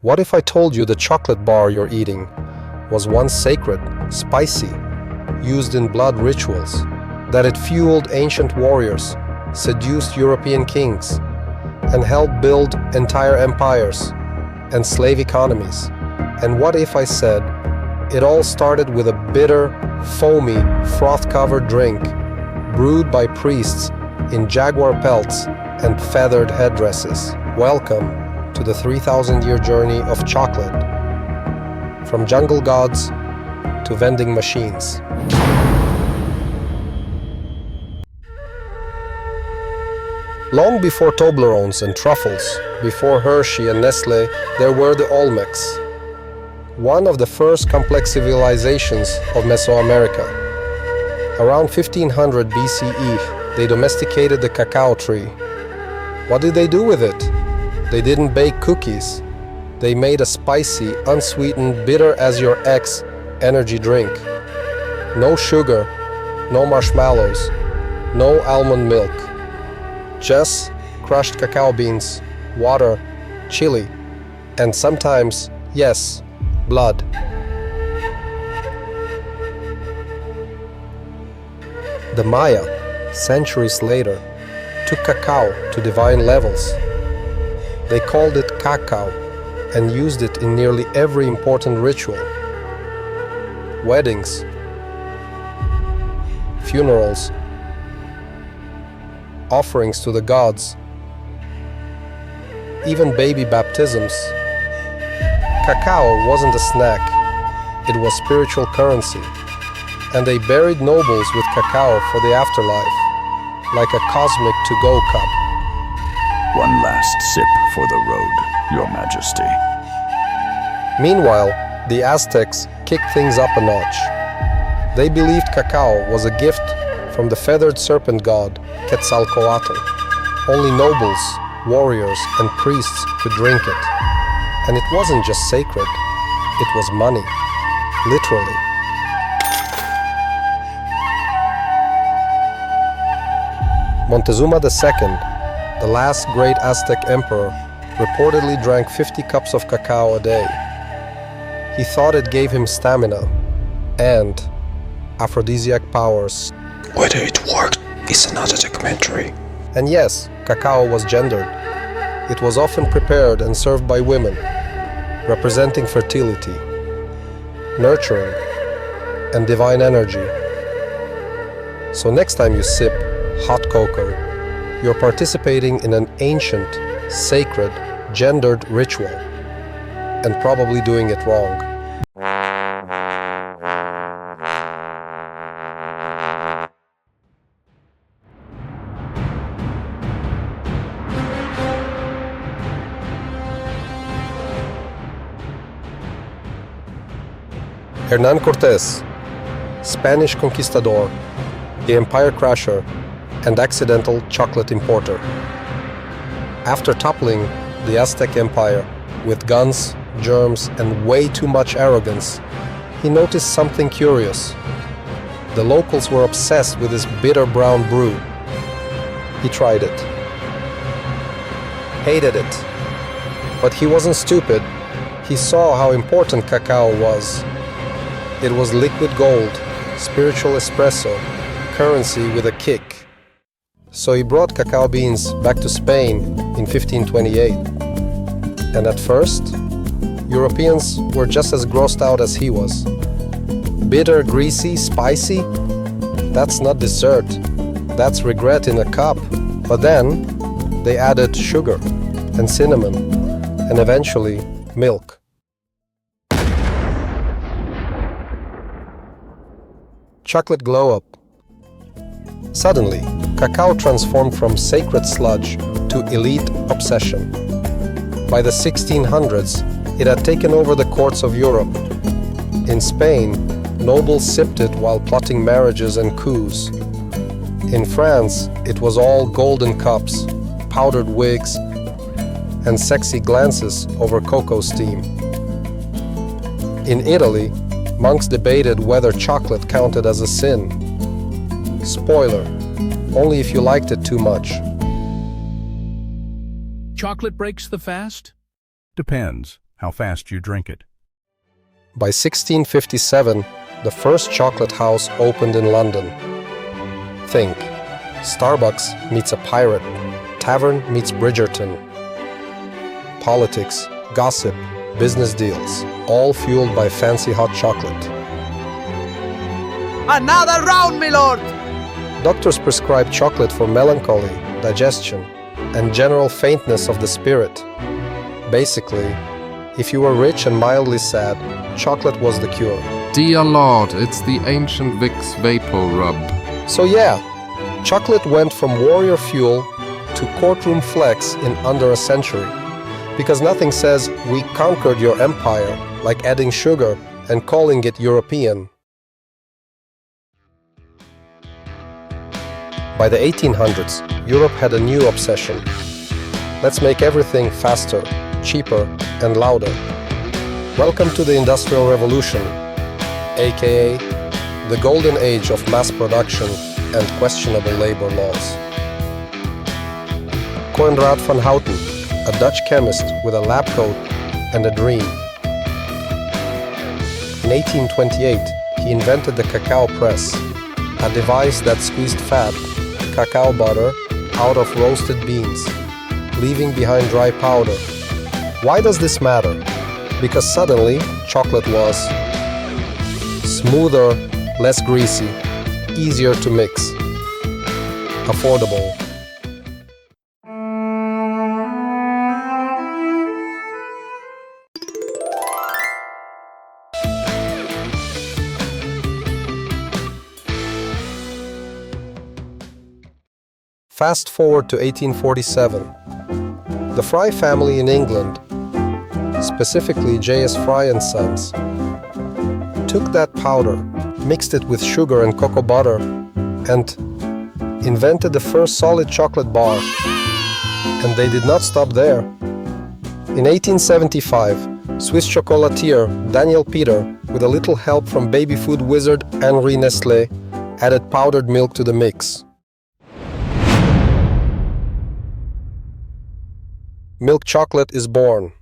What if I told you the chocolate bar you're eating was once sacred, spicy, used in blood rituals, that it fueled ancient warriors, seduced European kings, and helped build entire empires and slave economies? And what if I said it all started with a bitter, foamy, froth-covered drink brewed by priests in jaguar pelts and feathered headdresses? Welcome to the 3,000-year journey of chocolate, from jungle gods to vending machines. Long before Toblerones and truffles, before Hershey and Nestle, there were the Olmecs, one of the first complex civilizations of Mesoamerica. Around 1500 BCE, they domesticated the cacao tree. What did they do with it? They didn't bake cookies. They made a spicy, unsweetened, bitter as your ex energy drink. No sugar, no marshmallows, no almond milk. Just crushed cacao beans, water, chili, and sometimes, yes, blood. The Maya, centuries later, took cacao to divine levels. They called it cacao and used it in nearly every important ritual. Weddings, funerals, offerings to the gods, even baby baptisms. Cacao wasn't a snack, it was spiritual currency, and they buried nobles with cacao for the afterlife, like a cosmic to-go cup. One last sip for the road, Your Majesty. Meanwhile, the Aztecs kicked things up a notch. They believed cacao was a gift from the feathered serpent god Quetzalcoatl. Only nobles, warriors, and priests could drink it. And it wasn't just sacred, it was money, literally. Montezuma II, the last great Aztec emperor, reportedly drank 50 cups of cacao a day. He thought it gave him stamina and aphrodisiac powers. Whether it worked is another documentary. And yes, cacao was gendered. It was often prepared and served by women, representing fertility, nurturing, and divine energy. So next time you sip hot cocoa, you're participating in an ancient, sacred, gendered ritual, and probably doing it wrong. Hernán Cortés, Spanish conquistador, the empire crasher, and accidental chocolate importer. After toppling the Aztec Empire with guns, germs, and way too much arrogance, he noticed something curious. The locals were obsessed with this bitter brown brew. He tried it. Hated it. But he wasn't stupid. He saw how important cacao was. It was liquid gold, spiritual espresso, currency with a kick. So he brought cacao beans back to Spain in 1528. And at first, Europeans were just as grossed out as he was. Bitter, greasy, spicy? That's not dessert. That's regret in a cup. But then, they added sugar and cinnamon, and eventually, milk. Chocolate glow-up. Suddenly, cacao transformed from sacred sludge to elite obsession. By the 1600s, it had taken over the courts of Europe. In Spain, nobles sipped it while plotting marriages and coups. In France, it was all golden cups, powdered wigs, and sexy glances over cocoa steam. In Italy, monks debated whether chocolate counted as a sin. Spoiler, only if you liked it too much. Chocolate breaks the fast? Depends. how fast you drink it. By 1657, the first chocolate house opened in London. Think, Starbucks meets a pirate, tavern meets Bridgerton. Politics, gossip, business deals, all fueled by fancy hot chocolate. Another round, my lord! Doctors prescribed chocolate for melancholy, digestion, and general faintness of the spirit. Basically, if you were rich and mildly sad, chocolate was the cure. Dear Lord, it's the ancient Vicks Vapor Rub. So yeah, chocolate went from warrior fuel to courtroom flex in under a century. Because nothing says we conquered your empire like adding sugar and calling it European. By the 1800s, Europe had a new obsession. Let's make everything faster, cheaper, and louder. Welcome to the Industrial Revolution, aka the golden age of mass production and questionable labor laws. Coenraad van Houten, a Dutch chemist with a lab coat and a dream. In 1828, he invented the cacao press, a device that squeezed fat, cacao butter, out of roasted beans, leaving behind dry powder. Why does this matter? Because suddenly, chocolate was smoother, less greasy, easier to mix, affordable. Fast forward to 1847. The Fry family in England, specifically J.S. Fry and Sons, took that powder, mixed it with sugar and cocoa butter, and invented the first solid chocolate bar. And they did not stop there. In 1875, Swiss chocolatier Daniel Peter, with a little help from baby food wizard Henri Nestlé, added powdered milk to the mix. Milk chocolate is born.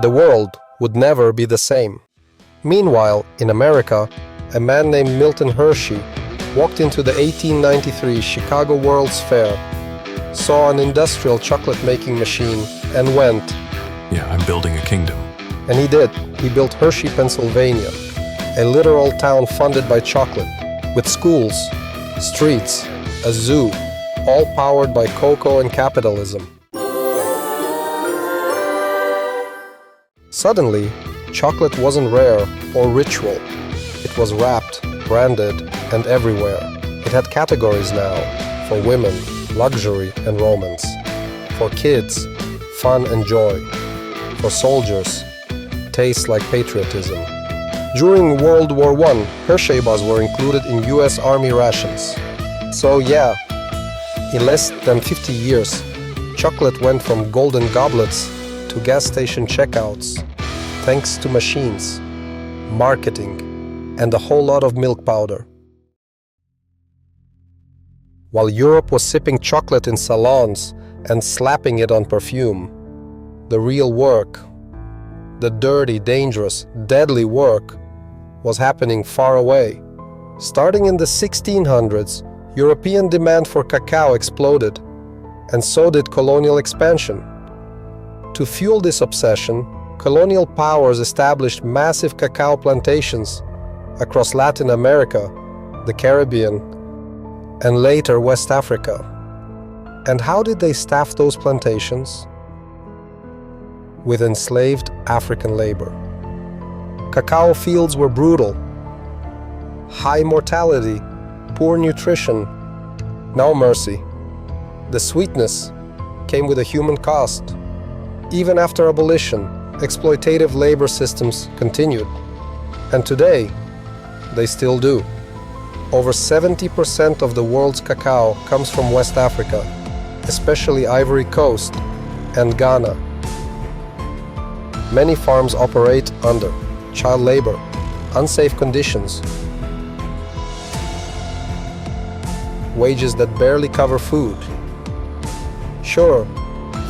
The world would never be the same. Meanwhile, in America, a man named Milton Hershey walked into the 1893 Chicago World's Fair, saw an industrial chocolate-making machine, and went, Yeah, I'm building a kingdom. and he did. He built Hershey, Pennsylvania, a literal town funded by chocolate, with schools, streets, a zoo, all powered by cocoa and capitalism. Suddenly, chocolate wasn't rare or ritual. It was wrapped, branded, and everywhere. It had categories now: for women, luxury and romance; for kids, fun and joy; for soldiers, taste like patriotism. During World War I, Hershey bars were included in US Army rations. So yeah, in less than 50 years, chocolate went from golden goblets to gas station checkouts, thanks to machines, marketing, and a whole lot of milk powder. While Europe was sipping chocolate in salons and slapping it on perfume, the real work, the dirty, dangerous, deadly work, was happening far away. Starting in the 1600s, European demand for cacao exploded, and so did colonial expansion. To fuel this obsession, colonial powers established massive cacao plantations across Latin America, the Caribbean, and later West Africa. And how did they staff those plantations? With enslaved African labor. Cacao fields were brutal. High mortality, poor nutrition, no mercy. The sweetness came with a human cost. Even after abolition, exploitative labor systems continued. And today, they still do. Over 70% of the world's cacao comes from West Africa, especially Ivory Coast and Ghana. Many farms operate under child labor, unsafe conditions, wages that barely cover food. Sure,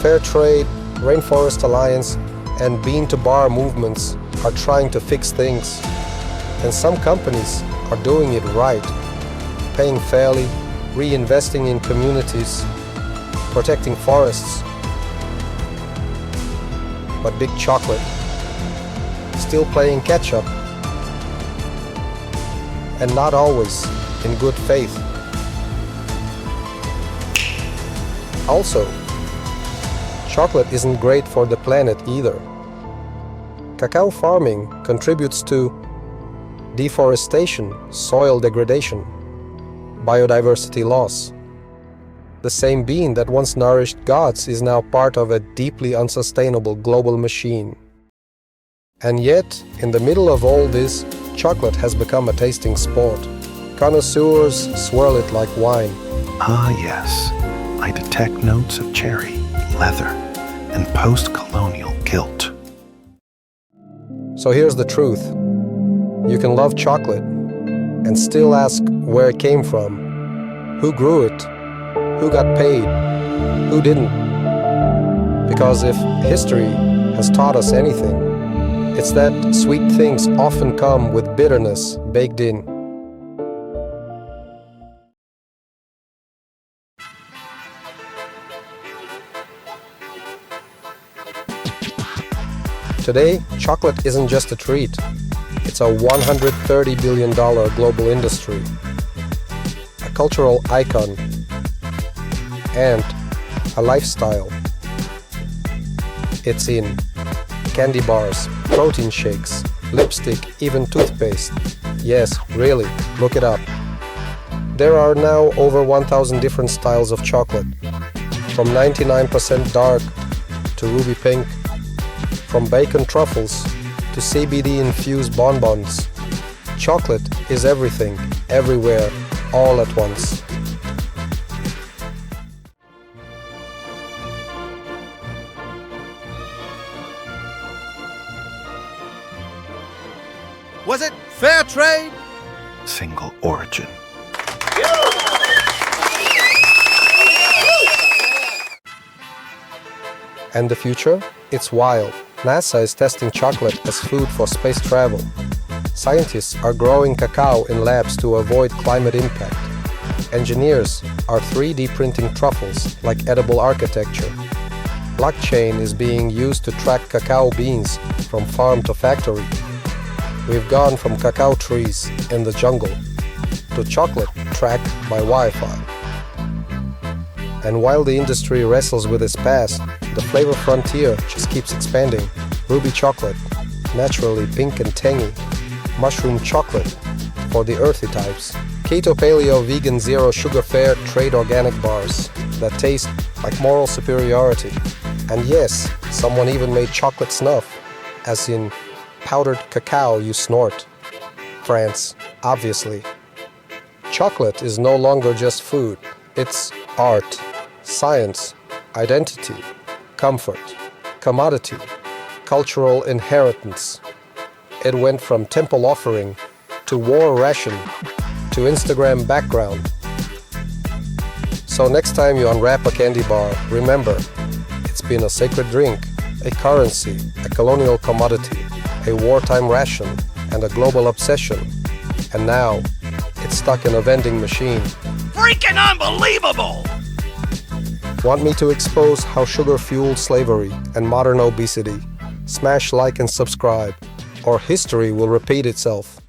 fair trade, Rainforest Alliance, and bean-to-bar movements are trying to fix things. And some companies are doing it right, paying fairly, reinvesting in communities, protecting forests. But Big Chocolate, still playing catch-up, and not always in good faith. Also, chocolate isn't great for the planet either. Cacao farming contributes to deforestation, soil degradation, biodiversity loss. The same bean that once nourished gods is now part of a deeply unsustainable global machine. And yet, in the middle of all this, chocolate has become a tasting sport. Connoisseurs swirl it like wine. Ah, yes. I detect notes of cherry, leather, and post-colonial guilt. So here's the truth. You can love chocolate and still ask where it came from, who grew it, who got paid, who didn't. Because if history has taught us anything, it's that sweet things often come with bitterness baked in. Today, chocolate isn't just a treat. It's a $130 billion global industry, a cultural icon, and a lifestyle. It's in candy bars, protein shakes, lipstick, even toothpaste. Yes, really, look it up. There are now over 1,000 different styles of chocolate, from 99% dark to ruby pink, from bacon truffles to CBD-infused bonbons. Chocolate is everything, everywhere, all at once. Was it fair trade? Single origin. And the future? It's wild. NASA is testing chocolate as food for space travel. Scientists are growing cacao in labs to avoid climate impact. Engineers are 3D printing truffles like edible architecture. Blockchain is being used to track cacao beans from farm to factory. We've gone from cacao trees in the jungle to chocolate tracked by Wi-Fi. And while the industry wrestles with its past, the flavor frontier just keeps expanding. Ruby chocolate, naturally pink and tangy. Mushroom chocolate for the earthy types. Keto paleo vegan zero sugar fair trade organic bars that taste like moral superiority. And yes, someone even made chocolate snuff, as in powdered cacao you snort. France, obviously. Chocolate is no longer just food. It's art, science, identity, comfort, commodity, cultural inheritance. It went from temple offering to war ration to Instagram background. So next time you unwrap a candy bar, remember, it's been a sacred drink, a currency, a colonial commodity, a wartime ration, and a global obsession. And now, it's stuck in a vending machine. Freaking unbelievable! Want me to expose how sugar fueled slavery and modern obesity? Smash like and subscribe, or history will repeat itself.